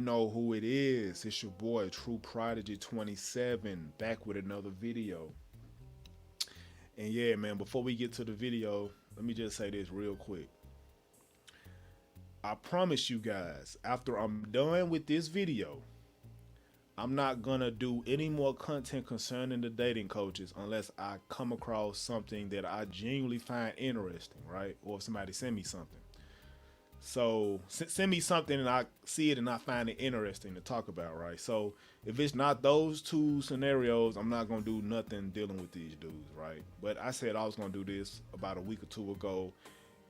know who it is. It's your boy True Prodigy 27 back with another video. And yeah, man, before we get to the video, let me just say this real quick. I promise you guys, after I'm done with this video, I'm not gonna do any more content concerning the dating coaches unless I come across something that I genuinely find interesting, right? Or if somebody send me something. So send me something and I see it and I find it interesting to talk about, right? So if it's not those two scenarios, I'm not gonna do nothing dealing with these dudes, right? But I said I was gonna do this about a week or two ago,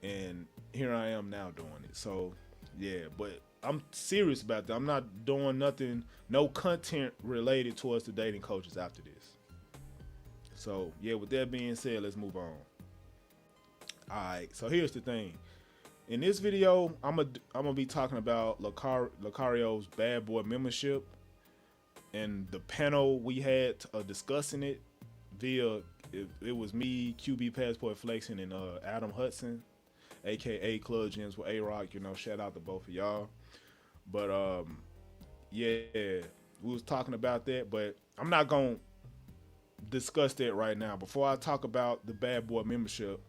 and here I am now doing it. So yeah, but I'm serious about that. I'm not doing nothing, no content related towards the dating coaches after this. So yeah, with that being said, let's move on. All right. So here's the thing. In this video, I'm gonna be talking about Locario's Bad Boy membership and the panel we had discussing it via it was me, QB Passport Flexing, and Adam Hudson, aka Club Gems with A Rock. You know, shout out to both of y'all. But yeah, we was talking about that, but I'm not gonna discuss that right now. Before I talk about the Bad Boy membership,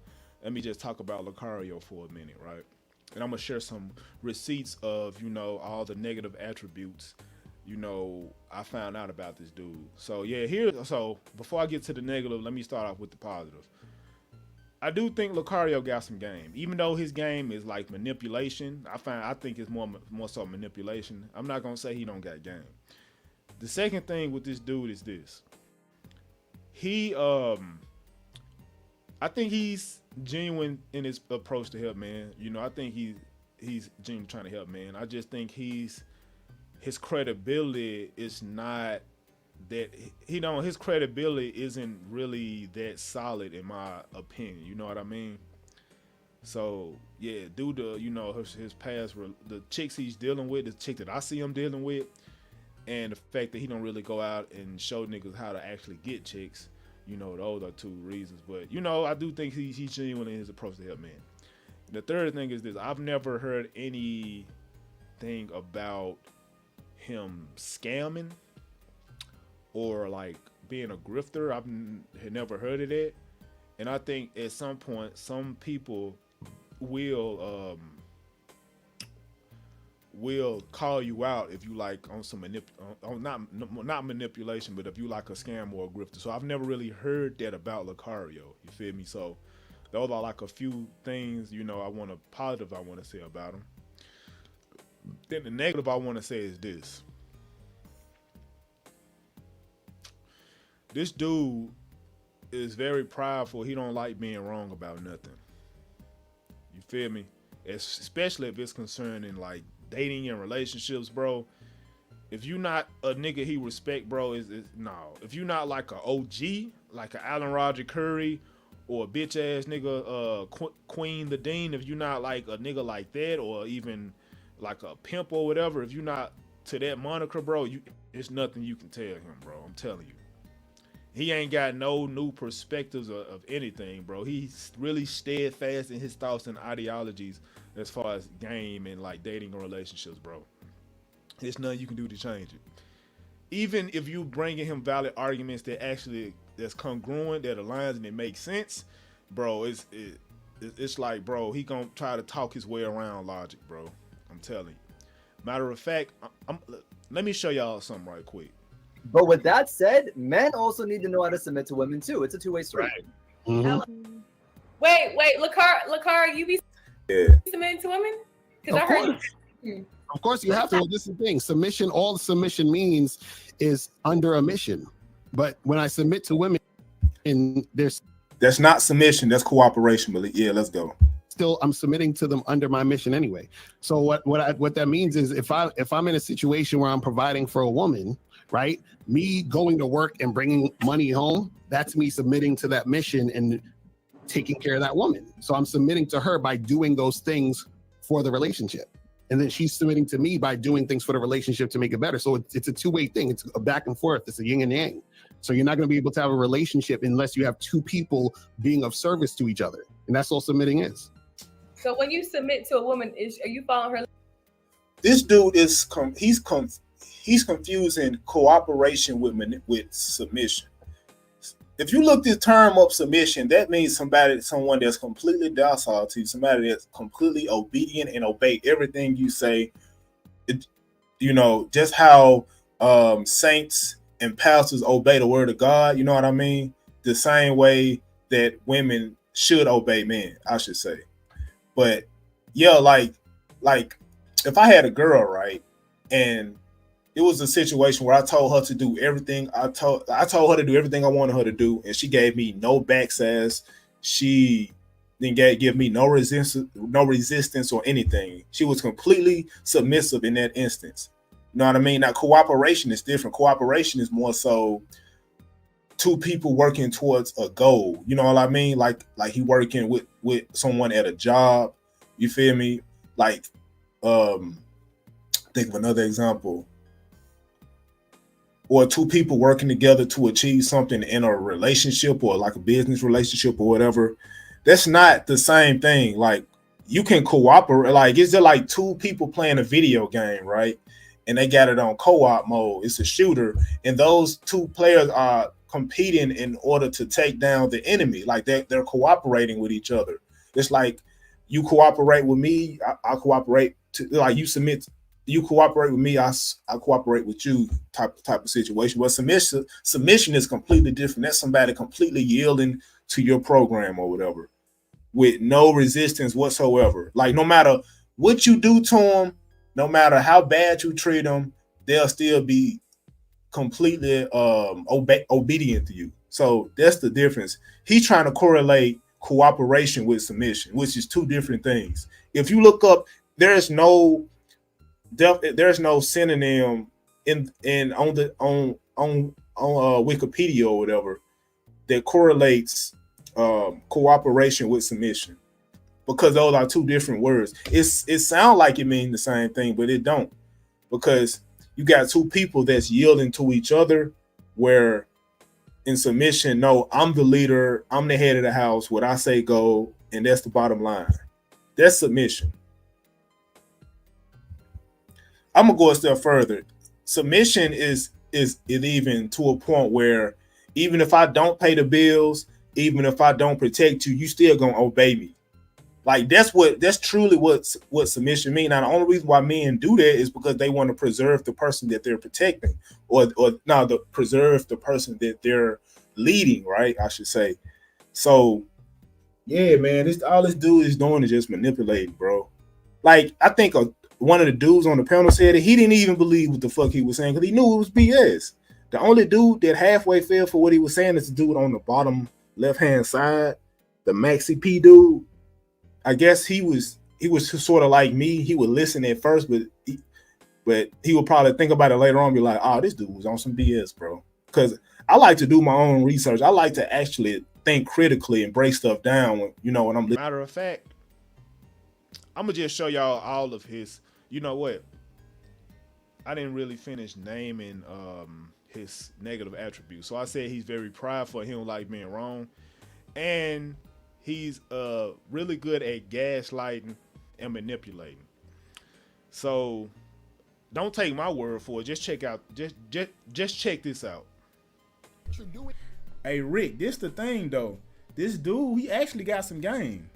let me just talk about Locario for a minute, right? And I'm gonna share some receipts of, you know, all the negative attributes, you know, I found out about this dude. So yeah, so before I get to the negative, let me start off with the positive. I do think Locario got some game, even though his game is like manipulation. I think it's more so manipulation. I'm not gonna say he don't got game. The second thing with this dude is this. He I think he's genuine in his approach to help, man. You know, I think he's genuinely trying to help, man. I just think his credibility is not that his credibility isn't really that solid in my opinion. You know what I mean? So yeah, due to, you know, his past, the chicks he's dealing with, the chick that I see him dealing with, and the fact that he don't really go out and show niggas how to actually get chicks. You know, those are two reasons. But, you know, I do think he's genuine in his approach to help, man. And the third thing is this. I've never heard anything about him scamming or, like, being a grifter. Had never heard of that. And I think at some point, some people will call you out if you like on some not manipulation, but if you like a scam or a grifter. So I've never really heard that about Locario. You feel me? So those are like a few things, you know, I want to say about him. Then the negative I want to say is this. This dude is very prideful. He don't like being wrong about nothing. You feel me? Especially if it's concerning like dating and relationships, bro. If you not a nigga he respect, bro, is no. If you not like a OG, like a Allen Roger Curry, or a bitch ass nigga, Queen the Dean, if you not like a nigga like that, or even like a pimp or whatever, if you not to that moniker, bro, it's nothing you can tell him, bro. I'm telling you. He ain't got no new perspectives of anything, bro. He's really steadfast in his thoughts and ideologies as far as game and like dating or relationships, bro. There's nothing you can do to change it. Even if you bringing him valid arguments that's congruent, that aligns and it makes sense, bro, it's like, bro, he gonna try to talk his way around logic, bro. I'm telling you. Matter of fact, let me show y'all something right quick. But with that said, men also need to know how to submit to women too. It's a two-way street. Right. Mm-hmm. Wait, Lacar, you be submitting to women? Because I heard you. Of course, you have to. This is the thing. Submission, all submission means is under a mission. But when I submit to women, that's not submission. That's cooperation. But yeah, let's go. Still, I'm submitting to them under my mission anyway. So what that means is if I'm in a situation where I'm providing for a woman, right? Me going to work and bringing money home, that's me submitting to that mission and taking care of that woman. So I'm submitting to her by doing those things for the relationship. And then she's submitting to me by doing things for the relationship to make it better. So it's a two-way thing. It's a back and forth. It's a yin and yang. So you're not going to be able to have a relationship unless you have two people being of service to each other. And that's all submitting is. So when you submit to a woman, are you following her? this dude is he's confusing cooperation with submission. If you look this term up, submission, that means someone that's completely docile to you, somebody that's completely obedient and obey everything you say. It, just how saints and pastors obey the word of God. You know what I mean? The same way that women should obey men, I should say. But yeah, like if I had a girl, right, and it was a situation where I told her to do everything. I told her to do everything I wanted her to do, and she gave me no backsass. She didn't give me no resistance or anything. She was completely submissive in that instance. You know what I mean? Now, cooperation is different. Cooperation is more so two people working towards a goal. You know what I mean? Like he working with someone at a job. You feel me? Like, think of another example. Or two people working together to achieve something in a relationship or like a business relationship or whatever. That's not the same thing. Like, you can cooperate. Like, it's just like two people playing a video game, right? And they got it on co-op mode. It's a shooter. And those two players are competing in order to take down the enemy. Like, they're cooperating with each other. It's like you cooperate with me, I cooperate like you submit. You cooperate with me, I cooperate with you, type of situation. But submission is completely different. That's somebody completely yielding to your program or whatever, with no resistance whatsoever. Like, no matter what you do to them, no matter how bad you treat them, they'll still be completely obedient to you. So that's the difference. He's trying to correlate cooperation with submission, which is two different things. If you look up, there's no synonym on Wikipedia or whatever that correlates cooperation with submission, because those are two different words. It sounds like it means the same thing, but it don't, because you got two people that's yielding to each other, where in submission, no, I'm the leader, I'm the head of the house, what I say go, and that's the bottom line. That's submission. I'm gonna go a step further. Submission is even to a point where even if I don't pay the bills, even if I don't protect you, you still gonna obey me. Like, that's truly what submission means. Now, the only reason why men do that is because they want to preserve the person that they're protecting, or preserve the person that they're leading, right? I should say. So, yeah, man, all this dude is doing is just manipulating, bro. Like, I think one of the dudes on the panel said that he didn't even believe what the fuck he was saying because he knew it was BS. The only dude that halfway fell for what he was saying is the dude on the bottom left-hand side, the Maxi P dude. I guess he was sort of like me. He would listen at first, but he would probably think about it later on and be like, oh, this dude was on some BS, bro. Because I like to do my own research. I like to actually think critically and break stuff down when I'm listening. Matter of fact, I'm going to just show y'all all of his. You know what? I didn't really finish naming his negative attributes. So I said he's very prideful. He don't like being wrong. And he's really good at gaslighting and manipulating. So don't take my word for it. Just check out. Just check this out. Hey Rick, this the thing though. This dude, he actually got some game.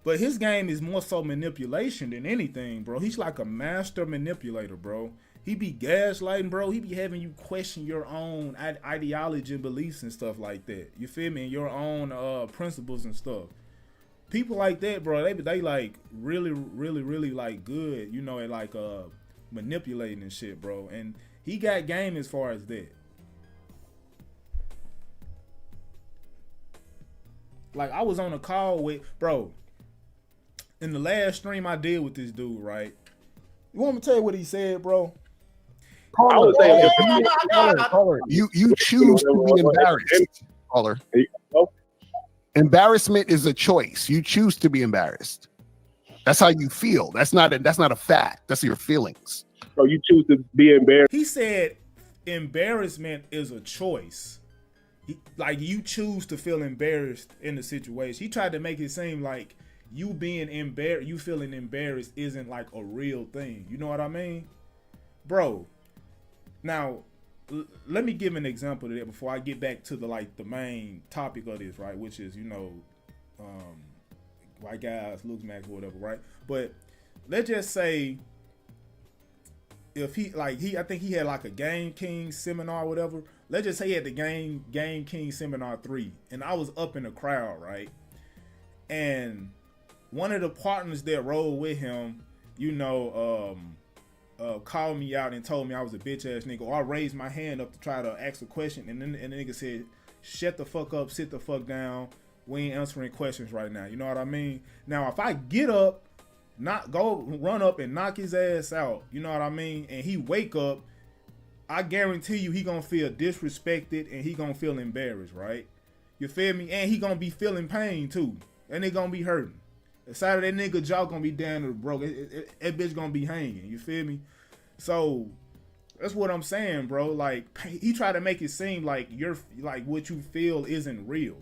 But his game is more so manipulation than anything, bro. He's like a master manipulator, bro. He be gaslighting, bro. He be having you question your own ideology and beliefs and stuff like that. You feel me? And your own principles and stuff. People like that, bro, they like really, really, really like good, at like manipulating and shit, bro. And he got game as far as that. Like, I was on a call with, bro, in the last stream I did with this dude, right? You want me to tell you what he said, bro? Caller, you choose to be embarrassed, caller. Embarrassment is a choice. You choose to be embarrassed. That's how you feel. That's not a fact. That's your feelings. So you choose to be embarrassed. He said embarrassment is a choice. Like, you choose to feel embarrassed in the situation. He tried to make it seem like you being embarrassed, you feeling embarrassed isn't like a real thing. You know what I mean? Bro, now let me give an example of that before I get back to the main topic of this, right? Which is, white guys, looks max or whatever, right? But let's just say if I think he had like a Game King seminar or whatever. Let's just say he had the Game King seminar 3, and I was up in the crowd, right? And one of the partners that rode with him, called me out and told me I was a bitch ass nigga. Or I raised my hand up to try to ask a question, and then the nigga said, "Shut the fuck up, sit the fuck down. We ain't answering questions right now." You know what I mean? Now, if I get up, run up and knock his ass out, you know what I mean? And he wake up, I guarantee you he gonna feel disrespected and he gonna feel embarrassed, right? You feel me? And he gonna be feeling pain too, and they gonna be hurting. The side of that nigga jaw gonna be down to the broke. That bitch gonna be hanging. You feel me? So that's what I'm saying, bro. Like, he tried to make it seem like what you feel isn't real.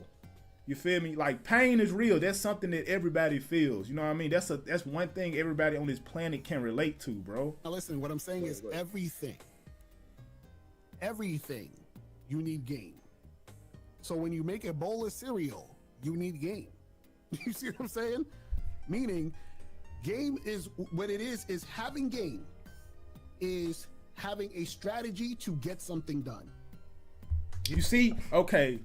You feel me? Like, pain is real. That's something that everybody feels. You know what I mean? That's one thing everybody on this planet can relate to, bro. Now listen, what I'm saying is everything you need game. So when you make a bowl of cereal, you need game. You see what I'm saying? Meaning, game is what it is having game is having a strategy to get something done. You see? Okay.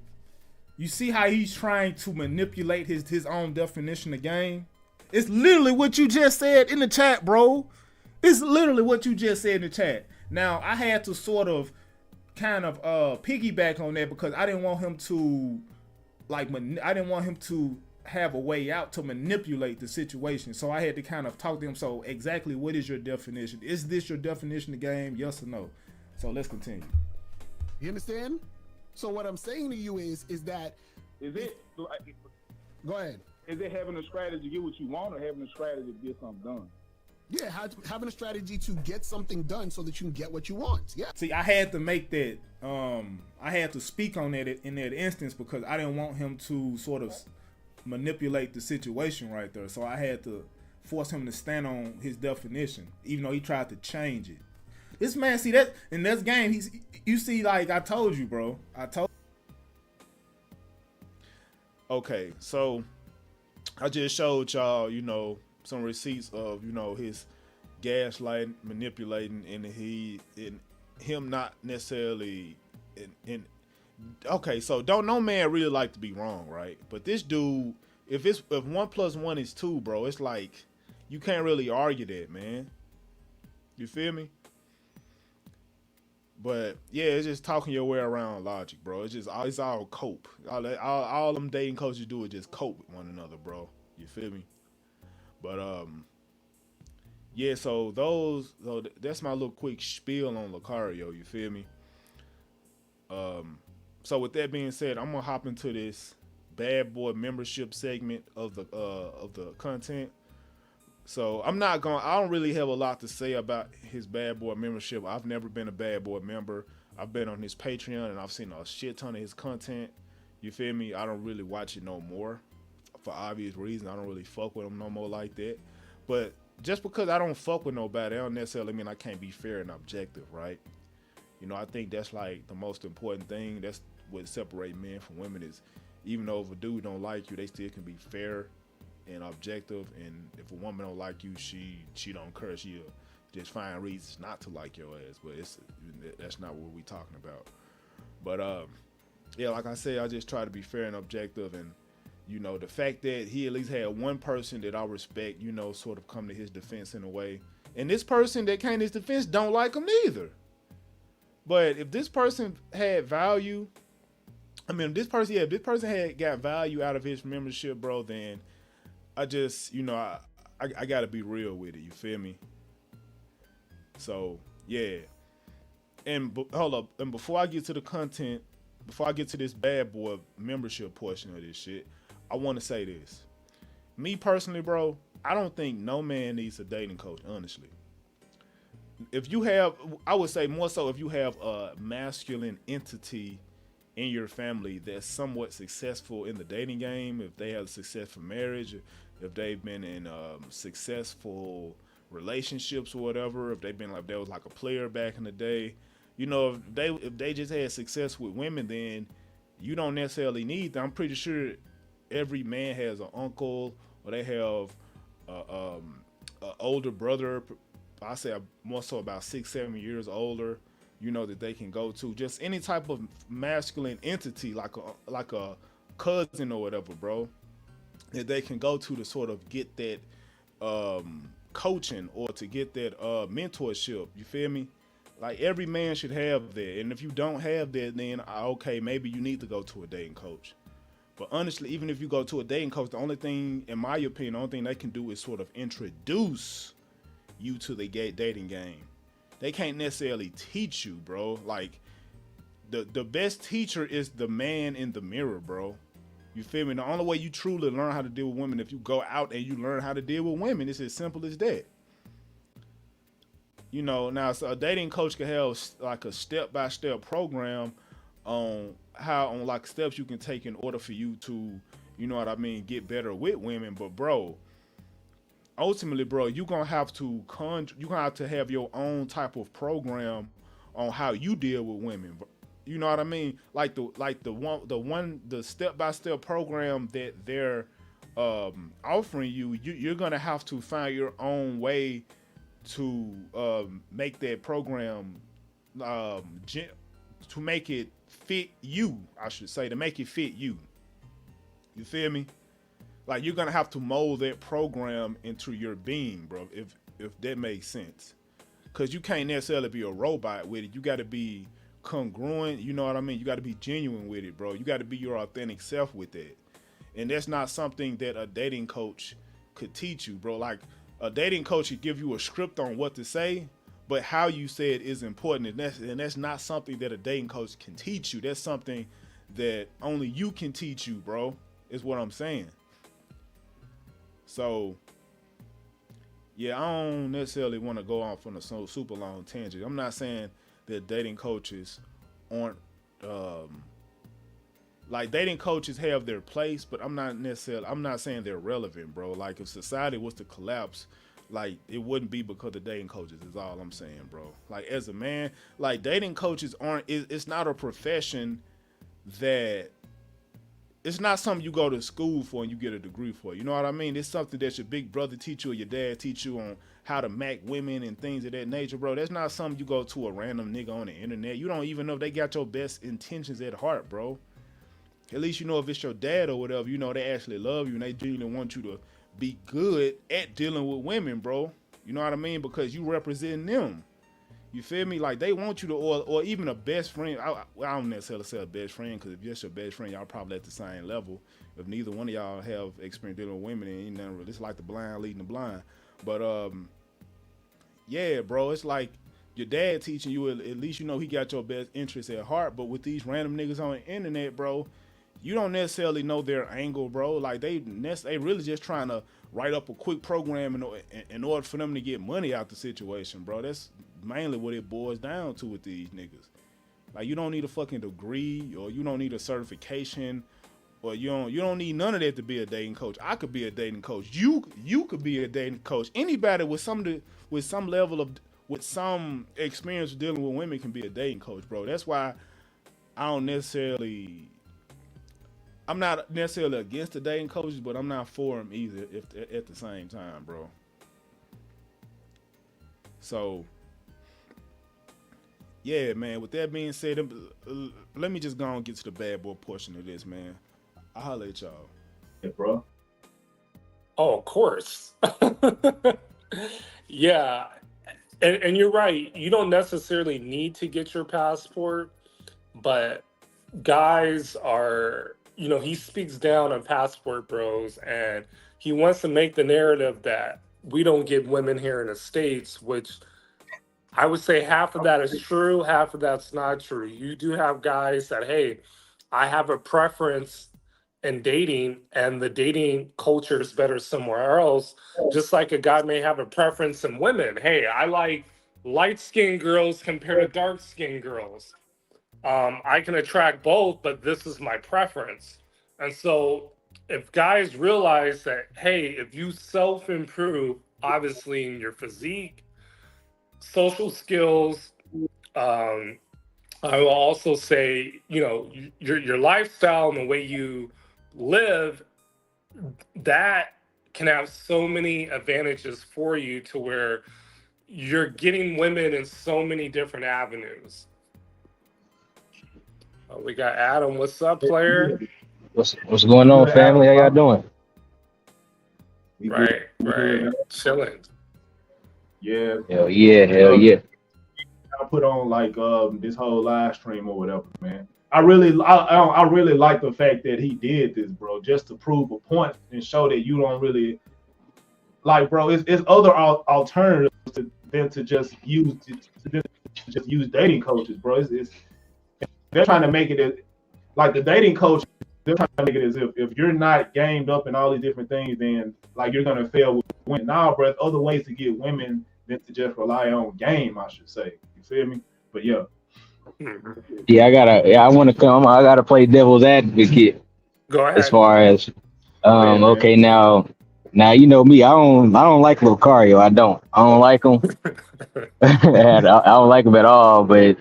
You see how he's trying to manipulate his own definition of game? It's literally what you just said in the chat, bro. It's literally what you just said in the chat. Now, I had to sort of kind of piggyback on that because I didn't want him to have a way out to manipulate the situation. So I had to kind of talk to him. So exactly what is your definition? Is this your definition of game? Yes or no? So let's continue. You understand? So what I'm saying to you is that Is it? go ahead. Is it having a strategy to get what you want, or having a strategy to get something done? Yeah, having a strategy to get something done so that you can get what you want. Yeah. See, I had to make that. I had to speak on that in that instance because I didn't want him to sort of manipulate the situation right there. So I had to force him to stand on his definition, even though he tried to change it. This man, see that in this game, you see, like I told you, bro. Okay, so I just showed y'all, some receipts of, his gaslighting, manipulating, and him not necessarily okay, so don't no man really like to be wrong, right? But this dude, if 1 + 1 is 2, bro, it's like you can't really argue that, man. You feel me? But yeah, it's just talking your way around logic, bro. It's all cope. All them dating coaches do is just cope with one another, bro. You feel me? But yeah. So that's my little quick spiel on Locario. You feel me? So with that being said, I'm gonna hop into this bad boy membership segment of the content. So I don't really have a lot to say about his bad boy membership. I've never been a bad boy member. I've been on his Patreon and I've seen a shit ton of his content. You feel me? I don't really watch it no more for obvious reasons. I don't really fuck with him no more like that. But just because I don't fuck with nobody, that don't necessarily mean I can't be fair and objective, right? I think that's like the most important thing. That's what separates men from women is even though if a dude don't like you, they still can be fair and objective. And if a woman don't like you, she don't curse. She'll just find reasons not to like your ass. But that's not what we talking about. But yeah, like I said, I just try to be fair and objective. And the fact that he at least had one person that I respect, sort of come to his defense in a way. And this person that came to his defense don't like him neither. But if this person had value, if this person had got value out of his membership, bro, then I just, I gotta be real with it. You feel me? So yeah. And hold up. And before I get to the content, before I get to this bad boy membership portion of this shit, I want to say this. Me personally, bro, I don't think no man needs a dating coach, honestly. If you have, I would say more so if you have a masculine entity in your family that's somewhat successful in the dating game, if they have a successful marriage, if they've been in successful relationships or whatever, if they've been like they was like a player back in the day, you know, if they just had success with women, then you don't necessarily need them. I'm pretty sure every man has an uncle or they have an older brother. I say more so about 6, 7 years older. You know that they can go to just any type of masculine entity like a cousin or whatever, bro. That they can go to sort of get that coaching or to get that mentorship. You feel me? Like every man should have that, and if you don't have that, then okay, maybe you need to go to a dating coach. But honestly, even if you go to a dating coach, the only thing, in my opinion, the only thing they can do is sort of introduce you to the dating game. They can't necessarily teach you, bro. Like the best teacher is the man in the mirror, bro. You feel me? The only way you truly learn how to deal with women if you go out and you learn how to deal with women. It's as simple as that. You know, now so a dating coach can have like a step-by-step program on like steps you can take in order for you to, you know what I mean, get better with women. But bro, ultimately, bro, you're gonna have to have your own type of program on how you deal with women. You know what I mean? Like the step-by-step program that they're offering you, you're gonna have to find your own way to make that program to make it fit you, I should say, to make it fit you. You feel me? Like you're gonna have to mold that program into your being, bro, if that makes sense. Cause you can't necessarily be a robot with it. You gotta be congruent, you know what I mean? You gotta be genuine with it, bro. You gotta be your authentic self with that. And that's not something that a dating coach could teach you, bro. Like a dating coach could give you a script on what to say, but how you say it is important. And that's not something that a dating coach can teach you. That's something that only you can teach you, bro, is what I'm saying. So, yeah, I don't necessarily want to go off on a super long tangent. I'm not saying that dating coaches aren't, like dating coaches have their place, but I'm not saying they're relevant, bro. Like if society was to collapse, like it wouldn't be because of dating coaches is all I'm saying, bro. Like as a man, like dating coaches it's not a profession that, it's not something you go to school for and you get a degree for. You know what I mean? It's something that your big brother teach you or your dad teach you on how to mac women and things of that nature, bro. That's not something you go to a random nigga on the internet. You don't even know if they got your best intentions at heart, bro. At least you know if it's your dad or whatever, you know they actually love you and they genuinely want you to be good at dealing with women, bro. You know what I mean? Because you represent them. You feel me? Like they want you to, or even a best friend. I don't necessarily say a best friend because if you're your best friend, y'all probably at the same level. If neither one of y'all have experience dealing with women, and nothing really, it's like the blind leading the blind. But yeah, bro, it's like your dad teaching you. At least you know he got your best interests at heart. But with these random niggas on the internet, bro, you don't necessarily know their angle, bro. Like they really just trying to write up a quick program in order for them to get money out the situation, bro. That's mainly what it boils down to with these niggas. Like you don't need a fucking degree or you don't need a certification or you don't need none of that to be a dating coach. I could be a dating coach. You could be a dating coach. Anybody with some experience dealing with women can be a dating coach, bro. That's why I'm not necessarily against the dating coaches, but I'm not for them either at the same time, bro. So yeah, man, with that being said, let me just go and get to the bad boy portion of this, man. I'll holler at y'all. Yeah, bro. Oh, of course. Yeah. And you're right. You don't necessarily need to get your passport, but guys are, he speaks down on passport bros and he wants to make the narrative that we don't get women here in the States, which I would say half of that is true, half of that's not true. You do have guys that, hey, I have a preference in dating and the dating culture is better somewhere else. Just like a guy may have a preference in women. Hey, I like light-skinned girls compared to dark-skinned girls. I can attract both, but this is my preference. And so if guys realize that, hey, if you self improve, obviously in your physique, social skills, um, I will also say, your lifestyle and the way you live, that can have so many advantages for you to where you're getting women in so many different avenues. We got Adam. What's up, player? What's going on, family? How y'all doing? We good. Right, We good, man. chilling. Yeah. Hell yeah. I put on like this whole live stream or whatever, man. I really like the fact that he did this, bro, just to prove a point and show that you don't really like, bro. It's other alternatives than to just use dating coaches, bro. They're trying to make it like the dating coach. They're trying to make it as if you're not gamed up in all these different things, then like you're gonna fail with women. Nah, bro. There's other ways to get women than to just rely on game, I should say. You feel me? But yeah. Yeah, I want to come. I gotta play devil's advocate Go as ahead. far as Yeah, man. okay, now you know me. I don't like Locario. I don't like him. And I don't like him at all. But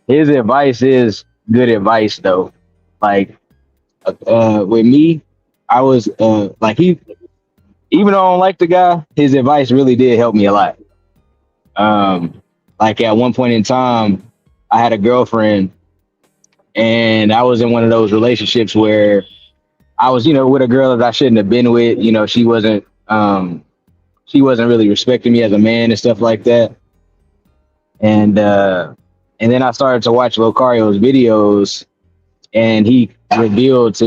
his advice is good advice though. Like with me, I was like even though I don't like the guy, his advice really did help me a lot. Like at one point in time, I had a girlfriend, and I was in one of those relationships where I was, with a girl that I shouldn't have been with. She wasn't really respecting me as a man and stuff like that. And then I started to watch Locario's videos, and he revealed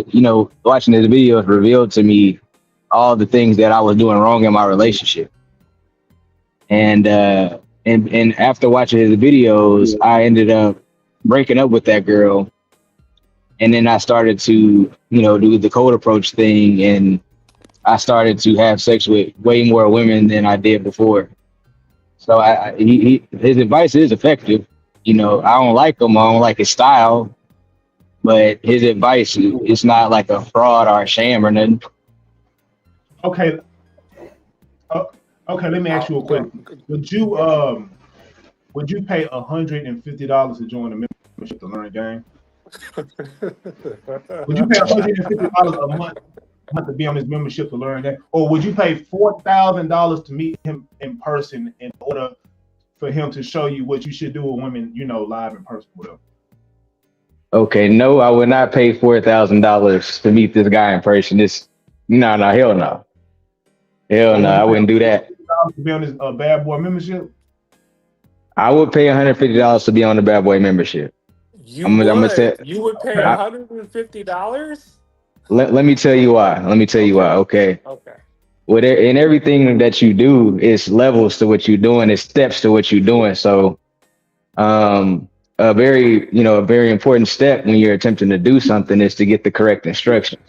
watching his videos revealed to me all the things that I was doing wrong in my relationship. And after watching his videos, I ended up breaking up with that girl. And then I started to, do the cold approach thing, and I started to have sex with way more women than I did before. So his advice is effective. I don't like him. I don't like his style, but his advice is not like a fraud or a sham or nothing. Okay. Okay. Let me ask you a question. Would you pay $150 to join the membership to learn game? Would you pay $150 a month to be on his membership to learn that, or would you pay $4,000 to meet him in person in order for him to show you what you should do with women, live in person, whatever? Okay, no, I would not pay $4,000 to meet this guy in person. No, hell no. Hell no, I wouldn't do that. To be on this bad boy membership? I would pay $150 to be on the bad boy membership. You would pay $150? Let me tell you why. Okay. In everything that you do, it's levels to what you're doing, it's steps to what you're doing. So a very important step when you're attempting to do something is to get the correct instructions.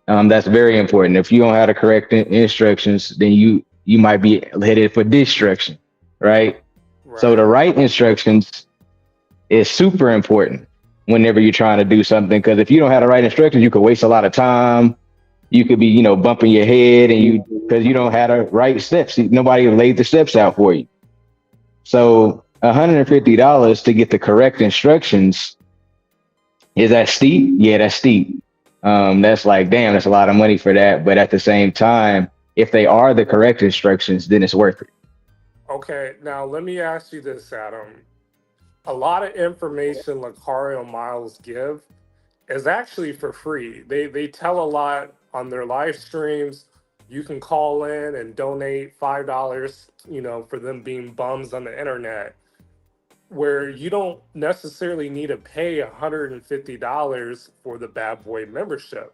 That's very important. If you don't have the correct instructions, then you might be headed for destruction, right? So the right instructions is super important whenever you're trying to do something, because if you don't have the right instructions, you could waste a lot of time. You could be, bumping your head, and because you don't have the right steps. Nobody laid the steps out for you. So $150 to get the correct instructions, is that steep? Yeah, that's steep. That's like, damn, that's a lot of money for that. But at the same time, if they are the correct instructions, then it's worth it. Okay, now let me ask you this, Adam. A lot of information Locario Miles give is actually for free. They tell a lot on their live streams. You can call in and donate $5, for them being bums on the internet, where you don't necessarily need to pay $150 for the Bad Boy membership,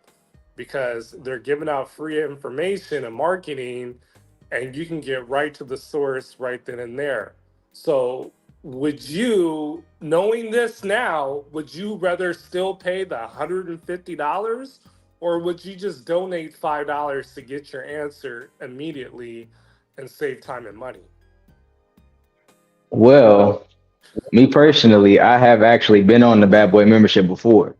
because they're giving out free information and marketing, and you can get right to the source right then and there. So would you, knowing this now, would you rather still pay the $150, or would you just donate $5 to get your answer immediately and save time and money? Well, me personally, I have actually been on the Bad Boy membership before.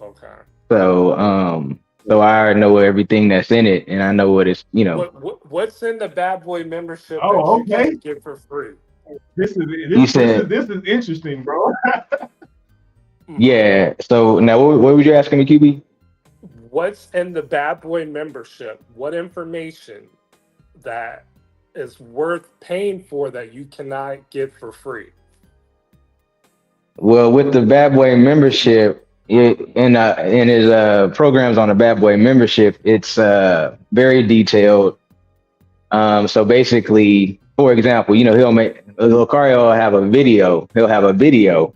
Okay. So I already know everything that's in it, and I know what it's, you know. What's in the bad boy membership that Oh, you okay. can't get for free? This is You said, this is interesting, bro. Hmm. yeah. So now, what were you asking me, QB? What's in the bad boy membership? What information that is worth paying for that you cannot get for free? Well, with the Bad Boy membership, in his programs on the Bad Boy membership, it's very detailed. So basically, for example, he'll make Locario will have a video. He'll have a video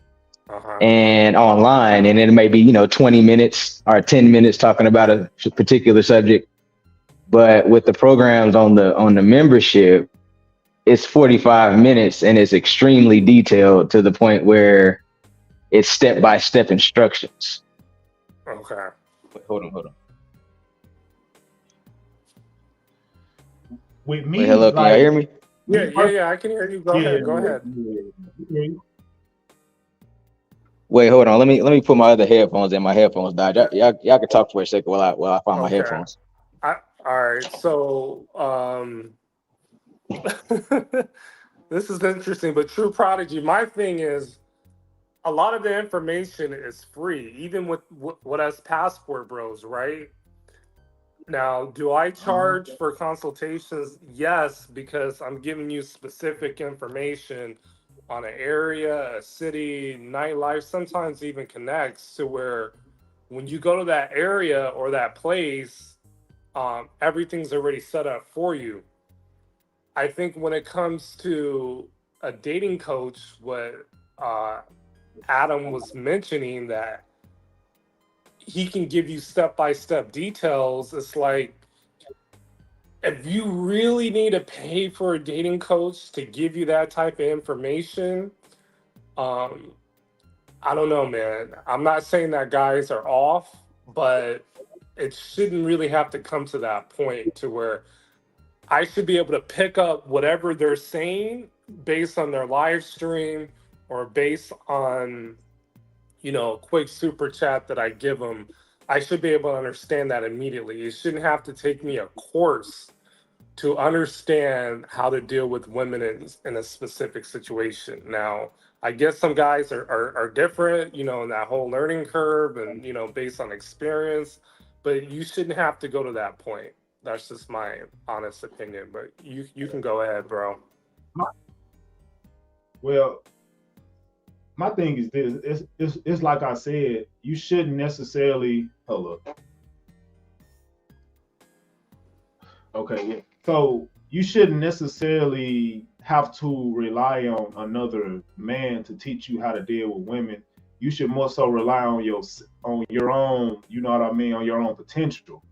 Uh-huh. and online, and it may be 20 minutes or 10 minutes talking about a particular subject. But with the programs on the membership, it's 45 minutes and it's extremely detailed to the point where it's step by step instructions. Okay. Wait, hold on. With Wait, me, hello, can y'all hear like me? Yeah, me, I can hear you. Go yeah, ahead. Go ahead. yeah. Wait, hold on. Let me put my other headphones in. My headphones died. Y'all can talk for a second while I find my Okay. headphones. All right. So, this is interesting, but True Prodigy, my thing is a lot of the information is free, even with us passport bros, right? Now, do I Uh-huh. charge for consultations? Yes, because I'm giving you specific information on an area, a city, nightlife, sometimes even connects to where when you go to that area or that place, everything's already set up for you. I think when it comes to a dating coach, what uh, Adam was mentioning that he can give you step by step details. It's like if you really need to pay for a dating coach to give you that type of information, um, I don't know, man. I'm not saying that guys are off, but it shouldn't really have to come to that point to where I should be able to pick up whatever they're saying based on their live stream or based on, a quick super chat that I give them. I should be able to understand that immediately. It shouldn't have to take me a course to understand how to deal with women in a specific situation. Now, I guess some guys are different, in that whole learning curve and, based on experience, but you shouldn't have to go to that point. That's just my honest opinion, but you can go ahead, bro. My- Well, my thing is this: it's like I said, you shouldn't necessarily. Hold up. Okay, yeah. So you shouldn't necessarily have to rely on another man to teach you how to deal with women. You should more so rely on your own. You know what I mean? On your own potential.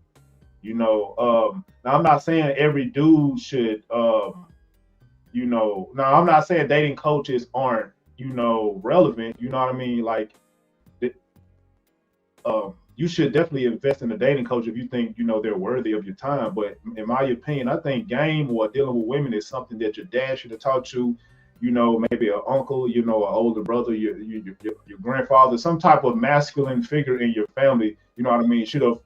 Now I'm not saying every dude should. Now I'm not saying dating coaches aren't relevant. You know what I mean? Like you should definitely invest in a dating coach if you think they're worthy of your time. But in my opinion, I think game or dealing with women is something that your dad should have taught you. Maybe an uncle, an older brother, your grandfather, some type of masculine figure in your family. You know what I mean? Should have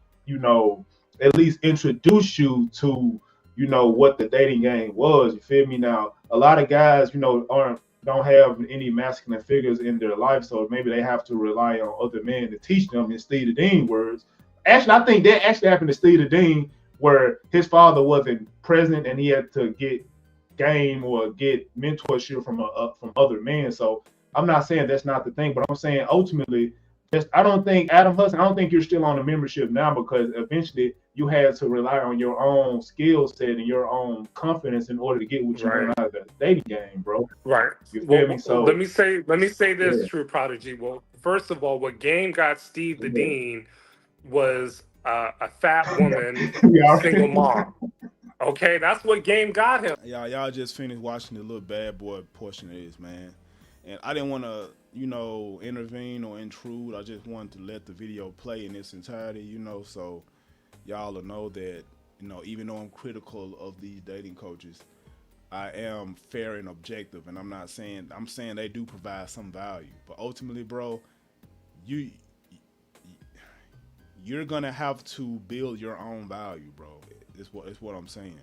at least introduced you to what the dating game was. You feel me? Now, a lot of guys, aren't don't have any masculine figures in their life, so maybe they have to rely on other men to teach them in Steve Dean words. Actually, I think that actually happened to Steve Dean, where his father wasn't present and he had to get game or get mentorship from other men. So I'm not saying that's not the thing, but I'm saying ultimately, I don't think Adam Hudson. I don't think you're still on the membership now because eventually you had to rely on your own skill set and your own confidence in order to get what you want Right. out of the dating game, bro. Right. You feel me? Well, let So me say this, yeah, True Prodigy. Well, first of all, what game got Steve the yeah. Dean was a fat woman, We single already mom. Okay, that's what game got him. Y'all just finished watching the little bad boy portion of this, man. And I didn't want to, intervene or intrude. I just wanted to let the video play in its entirety, so y'all will know that, even though I'm critical of these dating coaches, I am fair and objective. And I'm saying they do provide some value. But ultimately, bro, you you're gonna have to build your own value, bro. It's what I'm saying.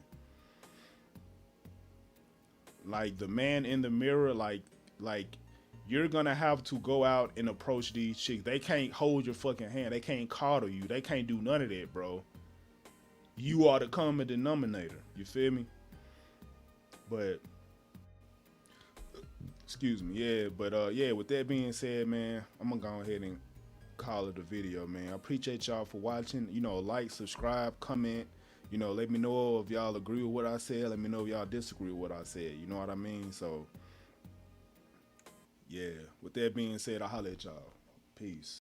Like the man in the mirror, like you're gonna have to go out and approach these chicks. They can't hold your fucking hand. They can't coddle you. They can't do none of that, bro. You are the common denominator. You feel me? But excuse me, yeah. But yeah. With that being said, man, I'm gonna go ahead and call it a video, man. I appreciate y'all for watching. You know, like, subscribe, comment. You know, let me know if y'all agree with what I said. Let me know if y'all disagree with what I said. You know what I mean? So, yeah. With that being said, I'll holler at y'all. Peace.